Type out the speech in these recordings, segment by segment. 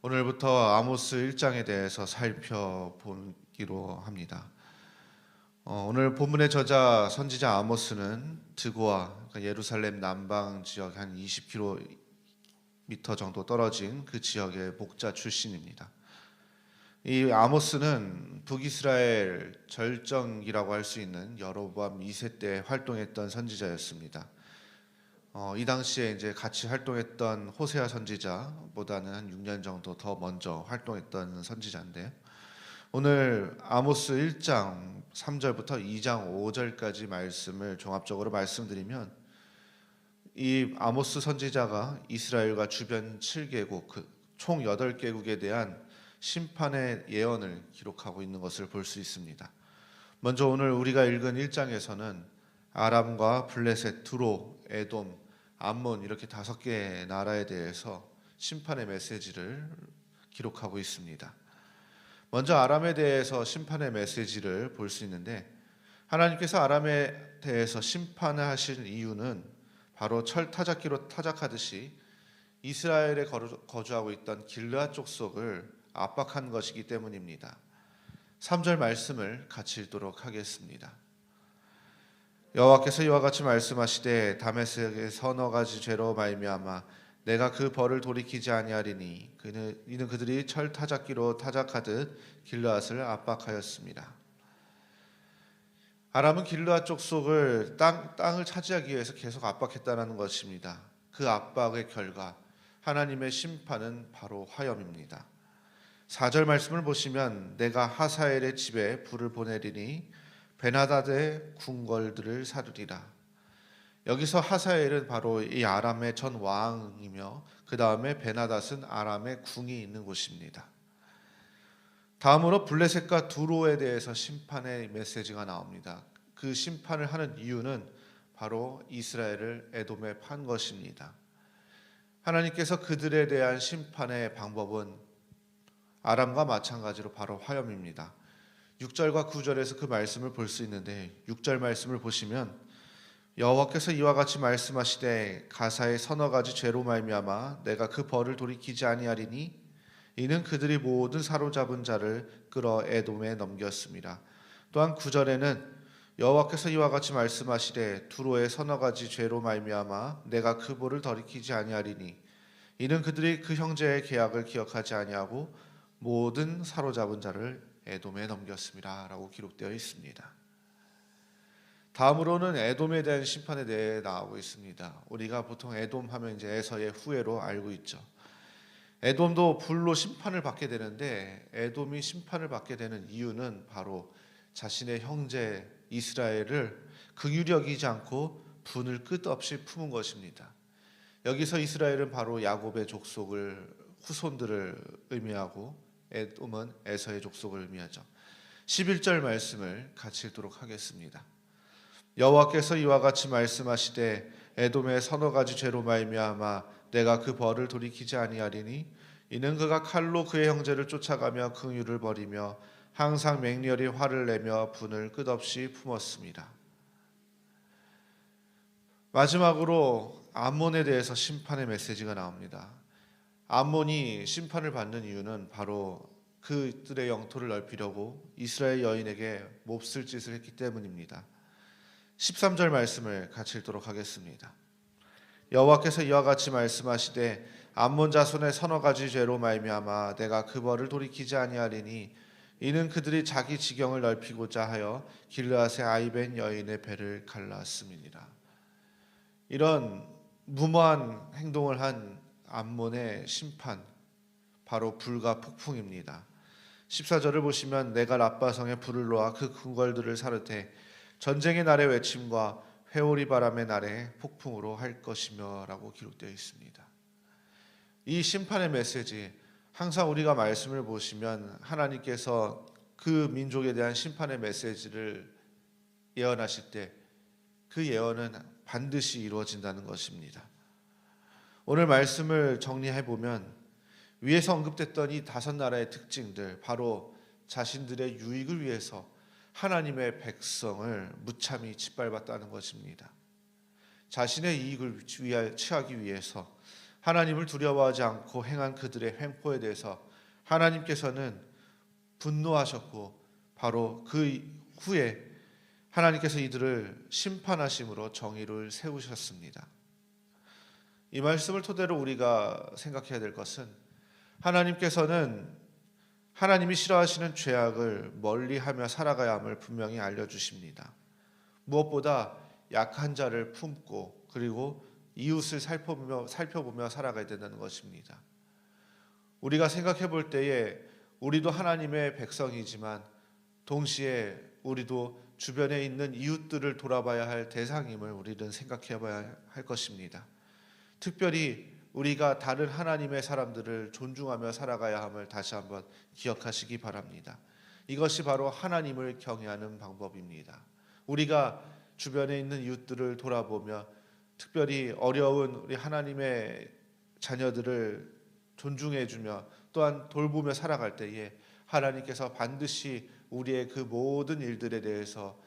오늘부터 아모스 1장에 대해서 살펴보기로 합니다. 오늘 본문의 저자 선지자 아모스는 드고아, 그러니까 예루살렘 남방 지역 한 20km 정도 떨어진 그 지역의 목자 출신입니다. 이 아모스는 북이스라엘 절정기라고 할 수 있는 여로보암 2세 때 활동했던 선지자였습니다. 이 당시에 이제 같이 활동했던 호세아 선지자보다는 한 6년 정도 더 먼저 활동했던 선지자인데, 오늘 아모스 1장 3절부터 2장 5절까지 말씀을 종합적으로 말씀드리면, 이 아모스 선지자가 이스라엘과 주변 7개국 총 8개국에 대한 심판의 예언을 기록하고 있는 것을 볼 수 있습니다. 먼저 오늘 우리가 읽은 1장에서는 아람과 블레셋, 두로, 에돔, 암몬 이렇게 5개의 나라에 대해서 심판의 메시지를 기록하고 있습니다. 먼저 아람에 대해서 심판의 메시지를 볼 수 있는데, 하나님께서 아람에 대해서 심판을 하신 이유는 바로 철 타작기로 타작하듯이 이스라엘에 거주하고 있던 길르앗 족속을 압박한 것이기 때문입니다. 3절 말씀을 같이 읽도록 하겠습니다. 여호와께서 이와 같이 말씀하시되 다메섹의 서너 가지 죄로 말미암아 내가 그 벌을 돌이키지 아니하리니 이는 그들이 철 타작기로 타작하듯 길르앗을 압박하였습니다. 아람은 길르앗 족속을 땅을 차지하기 위해서 계속 압박했다는 것입니다. 그 압박의 결과 하나님의 심판은 바로 화염입니다. 4절 말씀을 보시면 내가 하사엘의 집에 불을 보내리니 베나다드의 궁궐들을 사르리라. 여기서 하사엘은 바로 이 아람의 전 왕이며 그 다음에 베나닷은 아람의 궁이 있는 곳입니다. 다음으로 블레셋과 두로에 대해서 심판의 메시지가 나옵니다. 그 심판을 하는 이유는 바로 이스라엘을 에돔에 판 것입니다. 하나님께서 그들에 대한 심판의 방법은 아람과 마찬가지로 바로 화염입니다. 6절과 9절에서 그 말씀을 볼 수 있는데, 6절 말씀을 보시면 여호와께서 이와 같이 말씀하시되 가사의 서너 가지 죄로 말미암아 내가 그 벌을 돌이키지 아니하리니 이는 그들이 모든 사로잡은 자를 끌어 에돔에 넘겼습니다. 또한 9절에는 여호와께서 이와 같이 말씀하시되 두로의 서너 가지 죄로 말미암아 내가 그 벌을 돌이키지 아니하리니 이는 그들이 그 형제의 계약을 기억하지 아니하고 모든 사로잡은 자를 에돔에 넘겼습니다 라고 기록되어 있습니다. 다음으로는 에돔에 대한 심판에 대해 나오고 있습니다. 우리가 보통 에돔 하면 이제 에서의 후예로 알고 있죠. 에돔도 불로 심판을 받게 되는데, 에돔이 심판을 받게 되는 이유는 바로 자신의 형제 이스라엘을 긍휼히 여기지 않고 분을 끝없이 품은 것입니다. 여기서 이스라엘은 바로 야곱의 후손들을 의미하고, 에돔은 에서의 족속을 의미하죠. 11절 말씀을 같이 읽도록 하겠습니다. 여호와께서 이와 같이 말씀하시되 에돔의 서너 가지 죄로 말미암아 내가 그 벌을 돌이키지 아니하리니 이는 그가 칼로 그의 형제를 쫓아가며 긍휼을 버리며 항상 맹렬히 화를 내며 분을 끝없이 품었습니다. 마지막으로 암몬에 대해서 심판의 메시지가 나옵니다. 암몬이 심판을 받는 이유는 바로 그들의 영토를 넓히려고 이스라엘 여인에게 몹쓸 짓을 했기 때문입니다. 13절 말씀을 같이 읽도록 하겠습니다. 여호와께서 이와 같이 말씀하시되 암몬 자손의 서너 가지 죄로 말미암아 내가 그 벌을 돌이키지 아니하리니 이는 그들이 자기 지경을 넓히고자 하여 길르앗의 아이벤 여인의 배를 갈랐음이니라. 이런 무모한 행동을 한 암몬의 심판, 바로 불과 폭풍입니다. 14절을 보시면 내가 라빠성에 불을 놓아 그 궁궐들을 사르되 전쟁의 날의 외침과 회오리 바람의 날에 폭풍으로 할 것이며 라고 기록되어 있습니다. 이 심판의 메시지, 항상 우리가 말씀을 보시면 하나님께서 그 민족에 대한 심판의 메시지를 예언하실 때 그 예언은 반드시 이루어진다는 것입니다. 오늘 말씀을 정리해 보면 위에서 언급됐던 이 5나라의 특징들, 바로 자신들의 유익을 위해서 하나님의 백성을 무참히 짓밟았다는 것입니다. 자신의 이익을 취하기 위해서 하나님을 두려워하지 않고 행한 그들의 횡포에 대해서 하나님께서는 분노하셨고 바로 그 후에 하나님께서 이들을 심판하심으로 정의를 세우셨습니다. 이 말씀을 토대로 우리가 생각해야 될 것은 하나님께서는 하나님이 싫어하시는 죄악을 멀리하며 살아가야 함을 분명히 알려주십니다. 무엇보다 약한 자를 품고 그리고 이웃을 살펴보며 살아가야 된다는 것입니다. 우리가 생각해 볼 때에 우리도 하나님의 백성이지만 동시에 우리도 주변에 있는 이웃들을 돌아봐야 할 대상임을 우리는 생각해 봐야 할 것입니다. 특별히 우리가 다른 하나님의 사람들을 존중하며 살아가야 함을 다시 한번 기억하시기 바랍니다. 이것이 바로 하나님을 경외하는 방법입니다. 우리가 주변에 있는 이웃들을 돌아보며 특별히 어려운 우리 하나님의 자녀들을 존중해주며 또한 돌보며 살아갈 때에 하나님께서 반드시 우리의 그 모든 일들에 대해서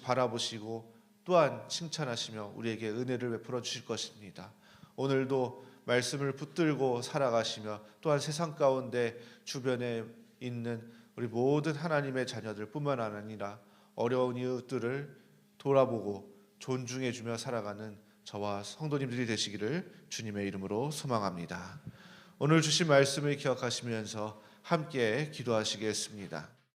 바라보시고 또한 칭찬하시며 우리에게 은혜를 베풀어 주실 것입니다. 오늘도 말씀을 붙들고 살아가시며 또한 세상 가운데 주변에 있는 우리 모든 하나님의 자녀들 뿐만 아니라 어려운 이웃들을 돌아보고 존중해주며 살아가는 저와 성도님들이 되시기를 주님의 이름으로 소망합니다. 오늘 주신 말씀을 기억하시면서 함께 기도하시겠습니다.